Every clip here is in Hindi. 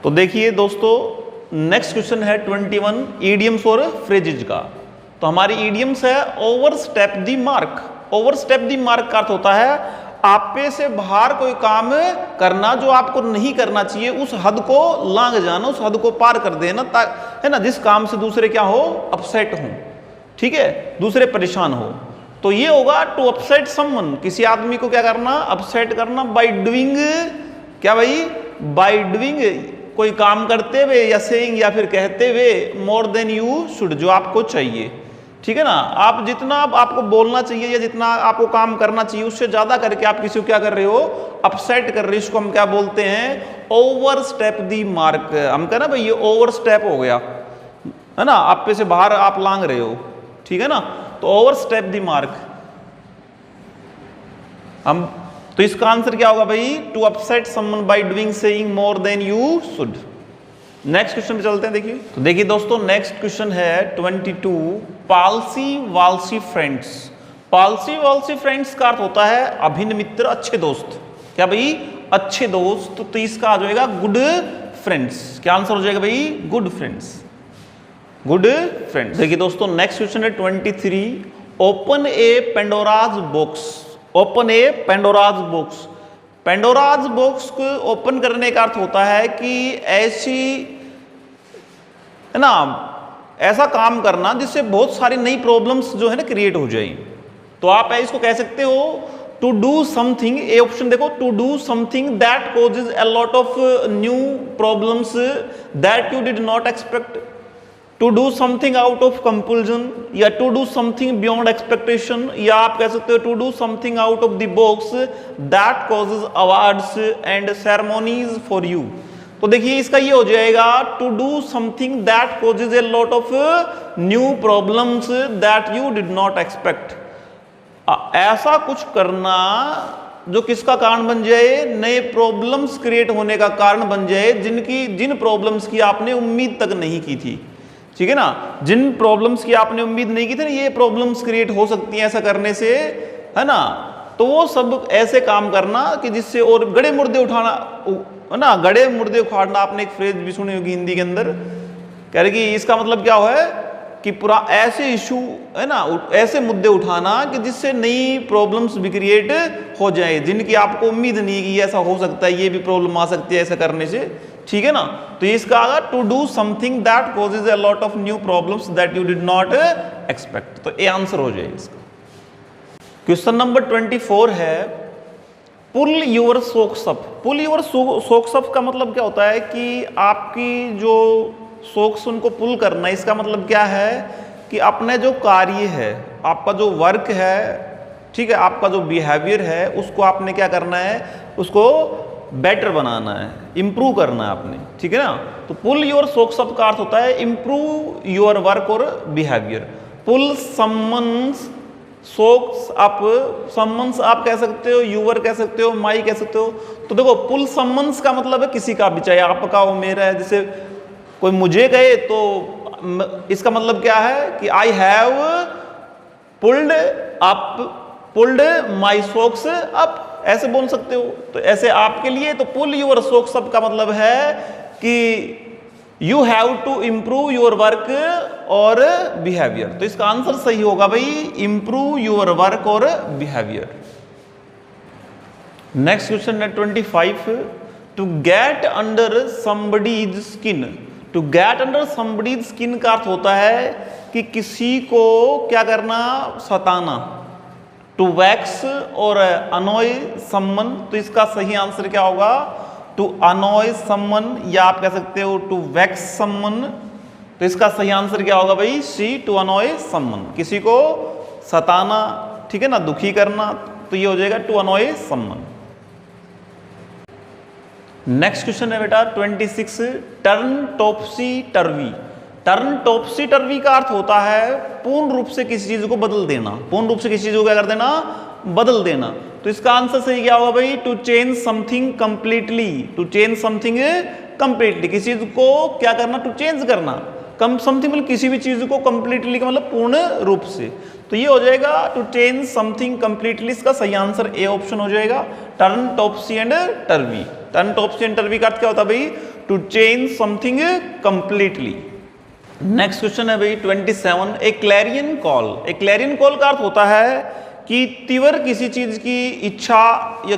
तो देखिए दोस्तों, नेक्स्ट क्वेश्चन है 21 ईडियम्स और फ्रेजेज का। तो हमारी ईडियम्स है over step the mark. Over step the mark का अर्थ होता है आप पे से बाहर कोई काम करना जो आपको नहीं करना चाहिए, उस हद को लांघ जाना, उस हद को पार कर देना, है ना, जिस काम से दूसरे क्या हो, अपसेट हो, ठीक है, दूसरे परेशान हो। तो ये होगा टू अपसेट समवन, किसी आदमी को क्या करना, अपसेट करना, बाय डूइंग, क्या भाई, बाय डूइंग, कोई काम करते हुए या सेइंग या फिर कहते हुए मोर देन यू शुड, जो आपको चाहिए, ठीक है ना। आप जितना आपको बोलना चाहिए या जितना आपको काम करना चाहिए उससे ज्यादा करके आप किसी को क्या कर रहे हो, अपसेट कर रहे हो, इसको हम क्या बोलते हैं, ओवर स्टेप दी मार्क। हम कह ना भाई ये ओवर स्टेप हो गया, है ना, आप पे से बाहर आप लांग रहे हो, ठीक है ना, तो ओवर स्टेप दी मार्क। हम तो इसका आंसर क्या होगा भाई, to upset someone by doing saying more than you should. Next question पे चलते हैं। देखिए तो देखिए दोस्तों, नेक्स्ट क्वेश्चन है 22 पालसी वालसी फ्रेंड्स। पालसी वालसी फ्रेंड्स का अर्थ होता है अभिन्न मित्र, अच्छे दोस्त। क्या भाई, अच्छे दोस्त। तो इसका आ जाएगा गुड फ्रेंड्स। क्या आंसर हो जाएगा भाई, गुड फ्रेंड्स, गुड फ्रेंड्स। देखिए दोस्तों, नेक्स्ट क्वेश्चन है 23 ओपन ए पेंडोराज बॉक्स। ओपन ए पेंडोराज बॉक्स। पेंडोराज बॉक्स को ओपन करने का अर्थ होता है कि ऐसी, है ना, ऐसा काम करना जिससे बहुत सारी नई प्रॉब्लम्स जो है ना क्रिएट हो जाए। तो आप इसको कह सकते हो to do something, a option देखो, to do something that causes a lot of new problems that you did not expect, to do something out of compulsion, या to do something beyond expectation, या आप कह सकते हो to do something out of the box that causes awards and ceremonies for you. तो देखिए इसका ये हो जाएगा to do something that causes a lot of new problems that you did not expect. ऐसा कुछ करना जो किसका कारण बन जाए, नए प्रॉब्लम्स क्रिएट होने का कारण बन जाए, जिन प्रॉब्लम्स की आपने उम्मीद तक नहीं की थी, ठीक है ना, जिन प्रॉब्लम्स की आपने उम्मीद नहीं की थी ना, ये प्रॉब्लम्स क्रिएट हो सकती हैं ऐसा करने से, है ना। तो वो सब ऐसे काम करना कि जिससे, और गड़े मुर्दे उठाना, है ना, गड़े मुर्दे उखाड़ना, आपने एक फ्रेज भी सुनी होगी हिंदी के अंदर, कह रहे कि इसका मतलब क्या है कि पूरा ऐसे इशू, है ना, ऐसे मुद्दे उठाना कि जिससे नई प्रॉब्लम्स भी क्रिएट हो जाए, जिनकी आपको उम्मीद नहीं कि ऐसा हो सकता है, ये भी प्रॉब्लम आ सकती है ऐसा करने से, ठीक है ना। तो इसका आगा to do something that causes a lot of new problems that you did not expect. तो ये आंसर हो जाए इसका। क्वेश्चन नंबर 24 है pull your socks up. Pull your socks up का मतलब क्या होता है कि आपकी जो सॉक्स उनको पुल करना। इसका मतलब क्या है कि अपने जो कार्य है, आपका जो वर्क है, ठीक है, आपका जो बिहेवियर है, उसको आपने क्या करना है, उसको बेटर बनाना है, इंप्रूव करना है आपने, ठीक है ना। तो पुल योर सॉक्स अप का अर्थ होता है इंप्रूव योर वर्क और बिहेवियर। पुल समवन्स सॉक्स अप, समवन्स आप कह सकते हो, यूवर कह सकते हो, माई कह सकते हो। तो देखो पुल समवन्स का मतलब है किसी का भी, चाहे आपका हो मेरा है। जैसे कोई मुझे कहे तो इसका मतलब क्या है कि I have pulled up, pulled my socks up, ऐसे बोल सकते हो। तो ऐसे आपके लिए तो पुल योर सॉक्स अप का मतलब है कि you have to improve your work और बिहेवियर। तो इसका आंसर सही होगा भाई, इंप्रूव योर वर्क और बिहेवियर। नेक्स्ट क्वेश्चन है 25 to get under somebody's skin. To get under somebody's skin का अर्थ होता है कि किसी को क्या करना, सताना। टू वैक्स और अनॉय समवन। तो इसका सही आंसर क्या होगा, टू अनॉय समवन, या आप कह सकते हो टू वैक्स समवन। तो इसका सही आंसर क्या होगा भाई, सी, टू अनॉय समवन, किसी को सताना, ठीक है ना, दुखी करना। तो ये हो जाएगा to annoy someone. Next question है बेटा 26 टर्न टॉपसी टर्वी। टर्न टॉपसी टर्वी का अर्थ होता है पूर्ण रूप से किसी चीज को बदल देना। पूर्ण रूप से किसी चीज को क्या कर देना, बदल देना। तो इसका आंसर सही क्या होगा भाई, to change something completely. To change something completely, किसी चीज को क्या करना, टू चेंज करना। कम समथिंग मतलब किसी भी चीज को कंप्लीटली का मतलब पूर्ण रूप से। तो ये हो जाएगा टू चेंज समथिंग कंप्लीटली। इसका सही आंसर ए ऑप्शन हो जाएगा, turn topsy and turvy. Turn topsy and turvy का अर्थ क्या होता है भाई, to change something completely. Next question है भाई 27, a clarion call. A clarion call का अर्थ होता है कि तीव्र किसी चीज की इच्छा या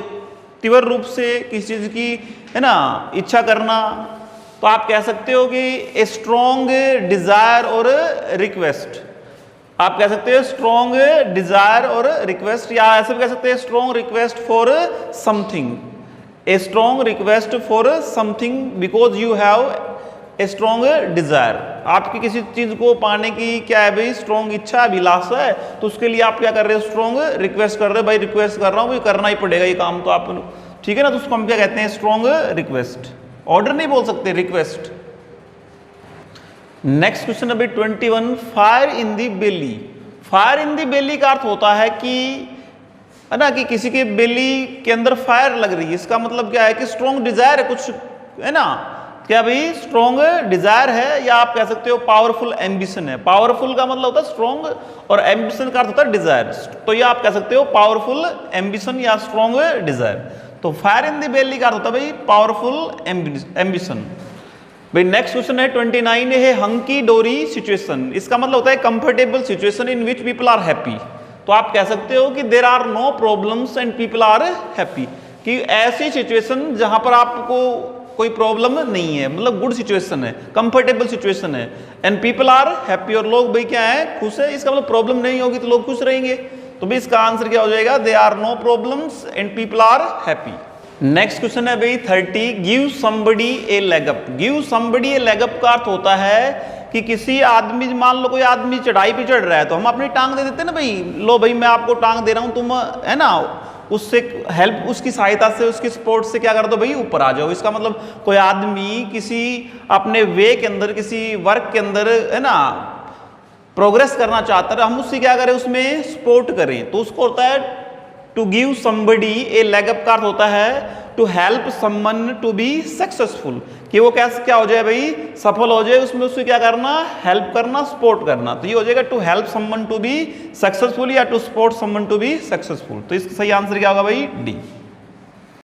तीव्र रूप से किसी चीज की है ना इच्छा करना। तो आप कह सकते हो कि ए स्ट्रॉन्ग डिजायर और रिक्वेस्ट। आप कह सकते हो स्ट्रॉन्ग डिजायर और रिक्वेस्ट, या ऐसे भी कह सकते हैं strong request for something. A strong request for something because you have a strong Dzire. आपकी किसी चीज को पाने की क्या है भाई, स्ट्रॉन्ग इच्छा अभिलाषा है, तो उसके लिए आप क्या कर रहे हो, स्ट्रॉन्ग रिक्वेस्ट कर रहे हो। भाई रिक्वेस्ट कर रहा हूं, करना ही पड़ेगा ये काम, तो आप ठीक है ना, तो उसको हम क्या कहते हैं, स्ट्रॉन्ग रिक्वेस्ट। ऑर्डर नहीं बोल सकते, रिक्वेस्ट। नेक्स्ट क्वेश्चन है भाई 21, fire in the Bailey. Fire in दी बेली का अर्थ होता है कि है ना कि किसी के बेली के अंदर फायर लग रही है। इसका मतलब क्या है कि स्ट्रॉन्ग डिजायर है कुछ, है ना, क्या भाई स्ट्रॉन्ग डिजायर है, या आप कह सकते हो पावरफुल एम्बिशन है। पावरफुल का मतलब होता है स्ट्रॉन्ग और एम्बिशन का अर्थ होता है डिजायर। तो ये आप कह सकते हो पावरफुल एम्बिशन या स्ट्रॉन्ग डिजायर। तो फायर इन द बेली का अर्थ होता है भाई पावरफुल एम्बिशन। भाई नेक्स्ट क्वेश्चन है 29 है हंकी डोरी सिचुएशन। इसका मतलब होता है comfortable situation in which people are happy. तो आप कह सकते हो कि there are no problems and people are happy, कि ऐसी सिचुएशन जहां पर आपको कोई प्रॉब्लम नहीं है, मतलब गुड सिचुएशन है, कंफर्टेबल सिचुएशन है, एंड पीपल आर हैप्पी, और लोग भाई क्या है, खुश है। इसका मतलब प्रॉब्लम नहीं होगी तो लोग खुश रहेंगे। तो भाई इसका आंसर क्या हो जाएगा, they are no problems and people are happy. Next question है भाई 30, give somebody a leg up. Give somebody a leg up का अर्थ होता है कि किसी आदमी, मान लो कोई आदमी चढ़ाई पे चढ़ रहा है तो हम अपनी टांग दे देते हैं ना, भाई लो भाई मैं आपको टांग दे रहा हूं, तुम है ना उससे हेल्प, उसकी सहायता से, उसकी सपोर्ट से क्या कर दो भाई, ऊपर आ जाओ। इसका मतलब कोई आदमी किसी अपने वे के अंदर, किसी वर्क के अंदर है ना प्रोग्रेस करना चाहता है, हम उससे क्या करें, उसमें सपोर्ट करें, तो उसको होता है to give somebody a leg up का अर्थ होता है to help someone to be successful, कि वो क्या हो जाए भाई, सफल हो जाए, उसमें उससे क्या करना, हेल्प करना, सपोर्ट करना। तो ये हो जाएगा to help someone to be successful या to support someone to be successful. तो इसका सही आंसर क्या होगा भाई, डी।